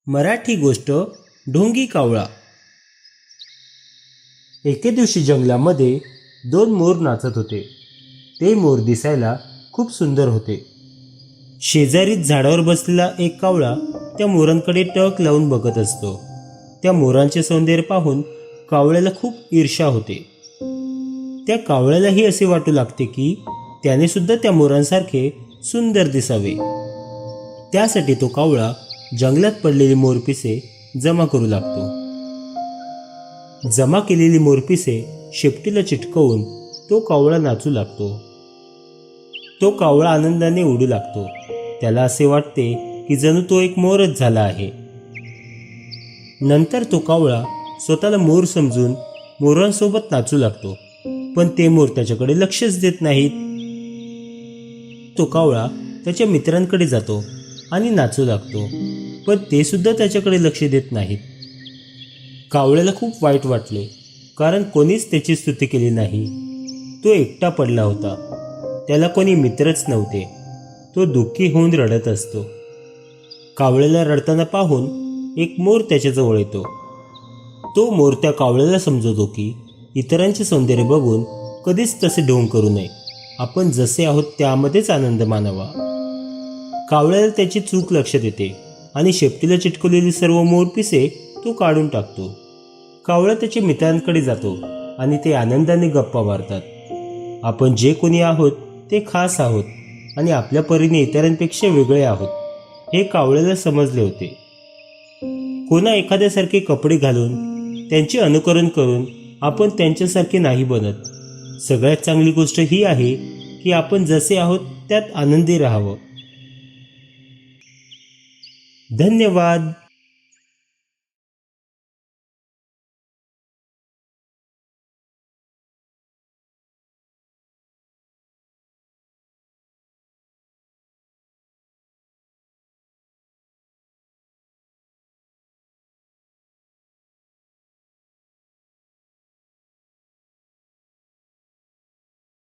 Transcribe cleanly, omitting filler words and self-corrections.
मराठी गोष्ट ढोंगी कावळा। एके दिवशी जंगलामध्ये दोन मोर नाचत होते। ते मोर दिसायला खूप सुंदर होते। शेजारीच झाडावर बसलेला एक कावळा त्या मोरांकडे टक लावून बघत असतो। त्या मोरांचे सौंदर्य पाहून कावळ्याला खूप ईर्ष्या होते। त्या कावळ्यालाही असे वाटू लागते की त्याने सुद्धा त्या मोरांसारखे सुंदर दिसावे। त्यासाठी तो कावळा जंगलात पडलेली मोरपिसे जमा करू लागतो। जमा केलेली मोरपिसे शेपटीला चिटकवून तो कावळा नाचू लागतो। तो कावळा आनंदाने उडू लागतो। त्याला असे वाटते की जणू तो एक मोरच झाला आहे। नंतर तो कावळा स्वतःला मोर समजून मोरांसोबत नाचू लागतो, पण ते मोर त्याच्याकडे लक्षच देत नाहीत। तो कावळा त्याच्या मित्रांकडे जातो आणि नाचू लागतो, पण ते सुद्धा त्याच्याकडे लक्ष देत नाहीत। कावळ्याला खूप वाईट वाटले, कारण कोणीच त्याची स्तुती केली नाही। तो एकटा पडला होता, त्याला कोणी मित्रच नव्हते। तो दुःखी होऊन रडत असतो। कावळ्याला रडताना पाहून एक मोर त्याच्याजवळ येतो। तो मोर त्या कावळ्याला समजवतो की इतरांचे सौंदर्य बघून कधीच तसे ढोंग करू नये। आपण जसे आहोत त्यामध्येच आनंद मानावा। कावळ्याला त्याची चूक लक्षात येते आणि शेपटीला चिटकवलेली सर्व मोरपिसे तो काढून टाकतो। कावळा त्याच्या मित्रांकडे जातो आणि ते आनंदाने गप्पा मारतात। आपण जे कोणी आहोत ते खास आहोत आणि आपल्या परीने इतरांपेक्षा वेगळे आहोत, हे कावळ्याला समजले होते। कोणा एखाद्यासारखे कपडे घालून त्यांचे अनुकरण करून आपण त्यांच्यासारखे नाही बनत। सगळ्यात चांगली गोष्ट ही आहे की आपण जसे आहोत त्यात आनंदी राहावं। धन्यवाद।